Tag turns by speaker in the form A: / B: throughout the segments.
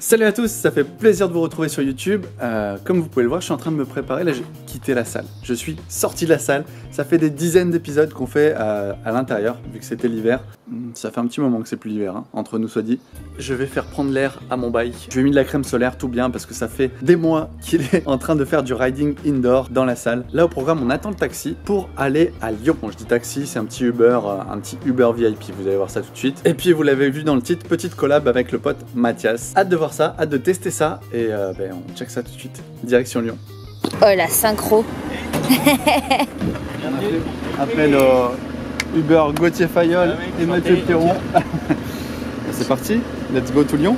A: Salut à tous, ça fait plaisir de vous retrouver sur YouTube. Comme vous pouvez le voir, je suis en train de me préparer. Là, j'ai quitté la salle. Je suis sorti de la salle. Ça fait des dizaines d'épisodes qu'on fait à l'intérieur, vu que c'était l'hiver. Ça fait un petit moment que c'est plus l'hiver, hein, entre nous soit dit. Je vais faire prendre l'air à mon bike. Je lui ai mis de la crème solaire, tout bien, parce que ça fait des mois qu'il est en train de faire du riding indoor dans la salle. Là, au programme, on attend le taxi pour aller à Lyon. Bon, je dis taxi, c'est un petit Uber VIP. Vous allez voir ça tout de suite. Et puis, vous l'avez vu dans le titre, petite collab avec le pote Mathias. Hâte de voir ça, hâte de tester ça. Et on check ça tout de suite. Direction Lyon.
B: Oh la synchro.
A: Après le Uber Gauthier Fayol et Mathieu Piron. C'est parti, let's go to Lyon.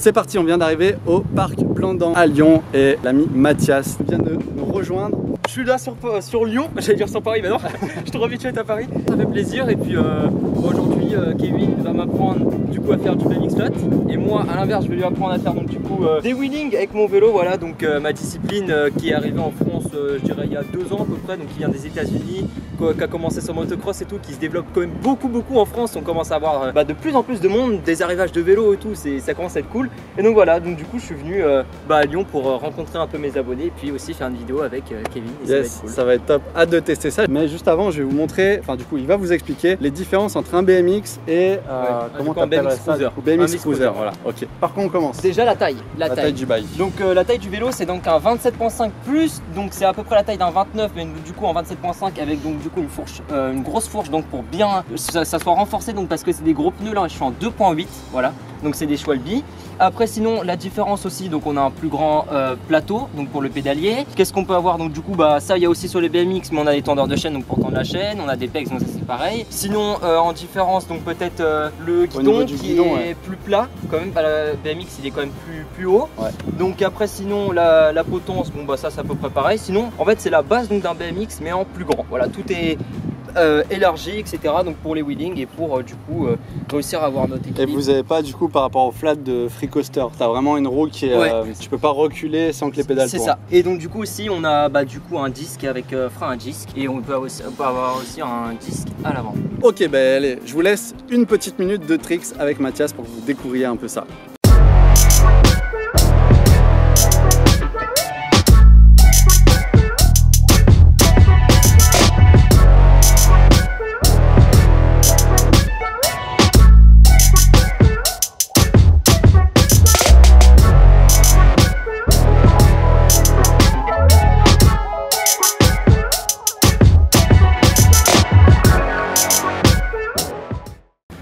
A: C'est parti, on vient d'arriver au parc Blandan à Lyon et l'ami Mathias vient de nous rejoindre.
C: Je suis là sur Lyon, j'allais dire sur Paris, mais non, je te habitué à être à Paris, ça fait plaisir. Et puis aujourd'hui, Kevin va m'apprendre du coup à faire du BMX flat, et moi à l'inverse, je vais lui apprendre à faire donc du coup des wheelings avec mon vélo. Voilà, donc ma discipline qui est arrivée en France, je dirais il y a 2 ans à peu près, donc qui vient des États-Unis, qui a commencé sur motocross et tout, qui se développe quand même beaucoup en France. On commence à avoir de plus en plus de monde, des arrivages de vélo et tout, ça commence à être cool. Et donc voilà, donc du coup je suis venu à Lyon pour rencontrer un peu mes abonnés et puis aussi faire une vidéo avec Kevin. Et
A: yes, ça va être top, hâte de tester ça. Mais juste avant, je vais vous montrer, enfin du coup il va vous expliquer les différences entre un BMX et comment t'appelles ça, BMX Cruiser. Voilà, ok. Par contre on commence.
C: Déjà la taille
A: du bike.
C: Donc la taille du vélo c'est donc un 27.5 plus, donc c'est à peu près la taille d'un 29, mais du coup en 27.5 avec donc du coup une fourche, une grosse fourche, donc pour bien ça soit renforcé, donc parce que c'est des gros pneus là, je suis en 2.8, voilà. Donc c'est des Schwalbe. Après sinon la différence aussi, donc on a un plus grand plateau donc pour le pédalier. Qu'est-ce qu'on peut avoir? Donc du coup ça il y a aussi sur les BMX, mais on a des tendeurs de chaîne donc pour tendre la chaîne, on a des pegs donc ça c'est pareil. Sinon en différence donc peut-être le guidon qui est plus plat quand même, la BMX il est quand même plus haut. Ouais. Donc après sinon la potence, bon ça c'est à peu près pareil. Sinon en fait c'est la base donc d'un BMX mais en plus grand. Voilà, tout est élargi, etc. donc pour les wheelings et pour du coup réussir à avoir notre équilibre.
A: Et vous n'avez pas du coup par rapport au flat de Free Coaster, tu as vraiment une roue qui est tu peux pas reculer sans que les pédales tournent.
C: C'est ça. Et donc du coup aussi on a du coup un disque avec frein à disque, et on peut avoir aussi un disque à l'avant.
A: Ok, allez, je vous laisse une petite minute de tricks avec Mathias pour que vous découvriez un peu ça.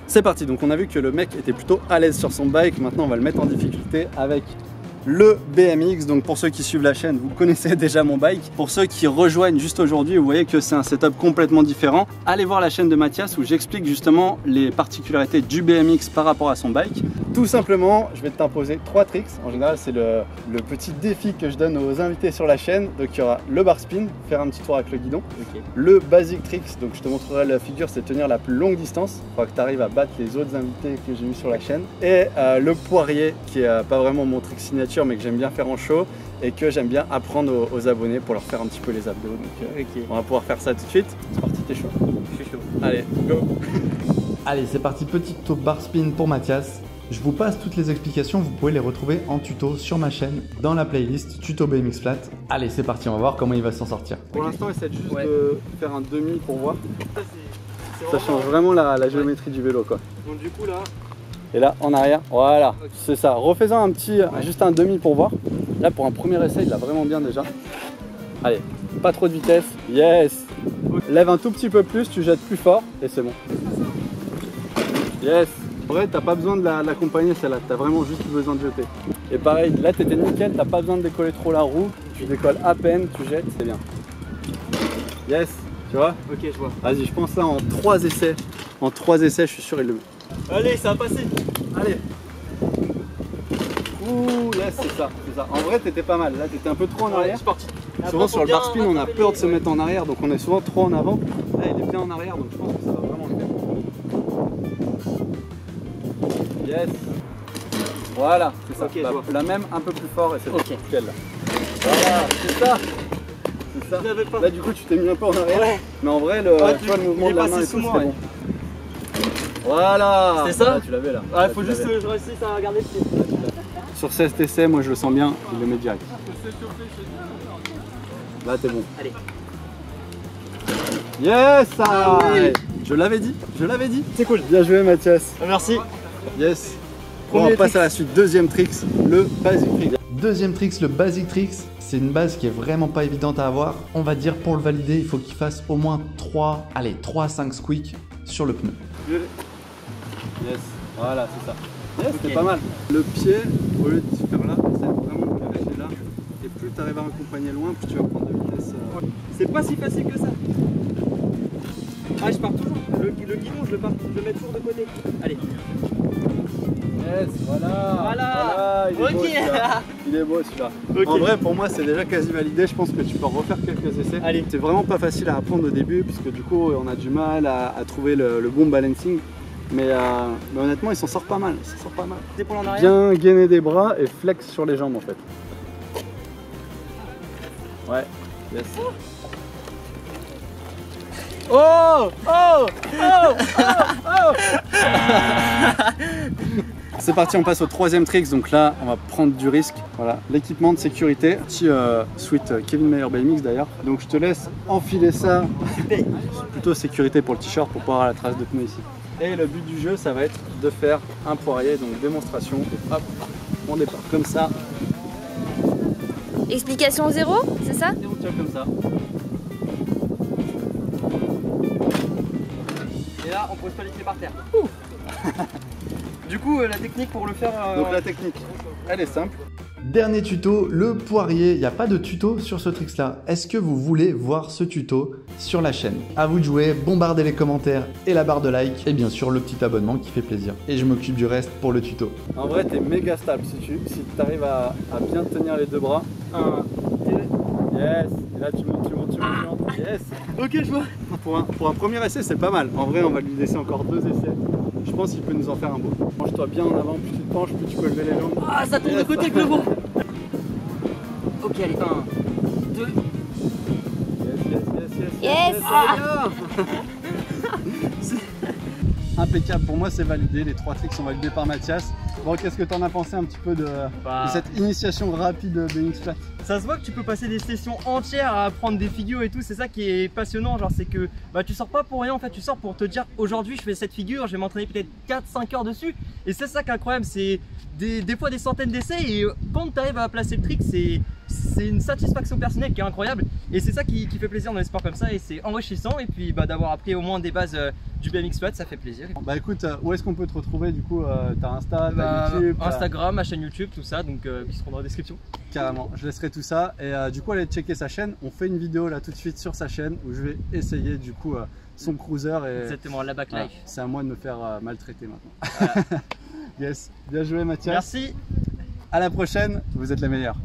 A: C'est parti, donc on a vu que le mec était plutôt à l'aise sur son bike. Maintenant on va le mettre en difficulté avec le BMX. Donc pour ceux qui suivent la chaîne, vous connaissez déjà mon bike. Pour ceux qui rejoignent juste aujourd'hui, vous voyez que c'est un setup complètement différent. Allez voir la chaîne de Mathias où j'explique justement les particularités du BMX par rapport à son bike. Tout simplement, je vais t'imposer 3 tricks. En général, c'est le petit défi que je donne aux invités sur la chaîne. Donc il y aura le bar spin, faire un petit tour avec le guidon. Okay. Le basic tricks, donc je te montrerai la figure, c'est tenir la plus longue distance. Il faudra que tu arrives à battre les autres invités que j'ai eu sur la chaîne. Et le poirier, qui est pas vraiment mon trick signature, mais que j'aime bien faire en show et que j'aime bien apprendre aux abonnés pour leur faire un petit peu les abdos. Donc on va pouvoir faire ça tout de suite. C'est parti, t'es chaud?
C: Je suis chaud.
A: Allez, go.
D: Allez, c'est parti, petit tour bar spin pour Mathias. Je vous passe toutes les explications, vous pouvez les retrouver en tuto sur ma chaîne dans la playlist tuto BMX flat. Allez, c'est parti, on va voir comment il va s'en sortir.
A: Pour l'instant, essaie juste de faire un demi pour voir. Ça change vraiment la géométrie du vélo, quoi.
C: Donc du coup là.
A: Et là, en arrière, voilà, okay. C'est ça. Refais-en un petit, juste un demi pour voir. Là, pour un premier essai, il l'a vraiment bien déjà. Allez, pas trop de vitesse. Yes. Lève un tout petit peu plus, tu jettes plus fort et c'est bon. Yes. En vrai, t'as pas besoin de l'accompagner celle-là, t'as vraiment juste besoin de jeter. Et pareil, là t'étais nickel, t'as pas besoin de décoller trop la roue, tu décolles à peine, tu jettes, c'est bien. Yes, tu vois?
C: Ok, je vois.
A: Vas-y, je pense là en 3 essais. En 3 essais, je suis sûr il le met.
C: Allez, ça va passer.
A: Allez. Ouh, yes, c'est ça, c'est ça. En vrai, t'étais pas mal. Là, t'étais un peu trop en
C: Ouais,
A: arrière.
C: je suis parti.
A: Souvent sur le bar spin, on a peur de se mettre en arrière, donc on est souvent trop en avant. Là, il est bien en arrière, donc je pense que ça va vraiment le faire. Yes. Voilà, c'est ça.
C: Ok, je vois.
A: La même, un peu plus fort et c'est
C: Ok.
A: nickel là. Voilà, c'est ça. C'est ça.
C: Je l'avais pas.
A: Là, du coup, tu t'es mis un peu en arrière.
C: Ouais.
A: Mais en vrai, tu vois, le mouvement
C: il est
A: de la
C: passé
A: main et
C: sous
A: tout,
C: moi,
A: c'était
C: ouais.
A: bon. Voilà.
C: C'est ça.
A: Là, tu l'avais là.
C: Ouais,
A: Là,
C: faut
A: tu
C: juste
A: l'avais.
C: que je réussisse à regarder le pied.
A: Sur cet essai, moi je le sens bien, il le met direct. Là, t'es bon.
C: Allez.
A: Yes, ça
C: oui.
A: Je l'avais dit, je l'avais dit.
C: C'est cool.
A: Bien joué, Mathias.
C: Merci.
A: Yes.
C: Premier
A: Bon, on passe
C: tricks.
A: à la suite. Deuxième tricks, le basic trick.
D: Deuxième tricks, le basic tricks, c'est une base qui est vraiment pas évidente à avoir. On va dire pour le valider, il faut qu'il fasse au moins 3 à 5 squeaks sur le pneu.
A: Yes, voilà, c'est ça. Yes,
C: Ok.
A: c'est pas mal. Le pied, au lieu de faire là, c'est vraiment le caresser là. Et plus tu arrives à accompagner loin, plus tu vas prendre de vitesse.
C: C'est pas si facile que ça. Ah, je pars toujours. Le guidon, je le mets toujours de côté. Allez.
A: Yes, voilà.
C: Voilà.
A: Il est beau
C: Ok.
A: celui-là. Il est beau celui-là.
C: Ok.
A: En vrai, pour moi, c'est déjà quasi validé. Je pense que tu peux refaire quelques essais.
C: Allez.
A: C'est vraiment pas facile à apprendre au début, puisque du coup, on a du mal à trouver le bon balancing. Mais honnêtement, il s'en sort pas mal. Il s'en sort pas mal.
C: Épaule en arrière.
A: Bien gainer des bras et flex sur les jambes en fait. Ouais. Yes.
C: Oh oh oh oh.
A: C'est parti, on passe au troisième trick. Donc là, on va prendre du risque. Voilà, l'équipement de sécurité. Petit suite Kevin Mayer BMX d'ailleurs. Donc je te laisse enfiler ça. Plutôt sécurité pour le t-shirt pour pas avoir la trace de pneu ici. Et le but du jeu, ça va être de faire un poirier, donc démonstration. Et hop, on départ comme ça.
B: Explication 0, c'est ça?
A: Et on tire comme ça.
C: Et là, on pose pas les pieds par terre. Du coup, la technique pour le faire.
A: Donc la technique, elle est simple.
D: Dernier tuto, le poirier. Il n'y a pas de tuto sur ce tricks là. Est-ce que vous voulez voir ce tuto sur la chaîne? À vous de jouer, bombardez les commentaires et la barre de like et bien sûr le petit abonnement qui fait plaisir. Et je m'occupe du reste pour le tuto.
A: En vrai, t'es méga stable si tu arrives à bien tenir les deux bras. 1, 2, yes. Et là, tu montes. Yes.
C: Ok, je vois.
A: Pour un premier essai, c'est pas mal. En vrai, on va lui laisser encore 2 essais. Je pense qu'il peut nous en faire un beau. Penche-toi bien en avant, plus tu te penches, plus tu peux lever les jambes.
C: Ah, ça tourne de
A: Yes.
C: côté avec le vent. Ok, allez, 1, 2.
B: Yes.
A: Impeccable, pour moi c'est validé, les 3 tricks sont validés par Mathias. Bon, qu'est-ce que t'en as pensé un petit peu de cette initiation rapide de BMX Flat?
C: Ça se voit que tu peux passer des sessions entières à apprendre des figures et tout, c'est ça qui est passionnant, genre c'est que tu sors pas pour rien en fait, tu sors pour te dire aujourd'hui je fais cette figure, je vais m'entraîner peut-être 4-5 heures dessus et c'est ça qui est incroyable, c'est des fois des centaines d'essais et quand tu arrives à placer le trick c'est une satisfaction personnelle qui est incroyable et c'est ça qui fait plaisir dans les sports comme ça et c'est enrichissant et puis d'avoir appris au moins des bases du BMX Flat, ça fait plaisir.
A: Bah écoute, où est-ce qu'on peut te retrouver du coup? T'as Insta, t'as YouTube,
C: Instagram, ma chaîne YouTube, tout ça, donc qui seront dans la description.
A: Carrément, je laisserai tout ça et du coup allez checker sa chaîne. On fait une vidéo là tout de suite sur sa chaîne où je vais essayer du coup son cruiser et
C: Exactement, la backlife.
A: voilà, c'est à moi de me faire maltraiter maintenant.
C: Voilà.
A: Yes, bien joué Mathias.
C: Merci.
A: À la prochaine, vous êtes les meilleurs.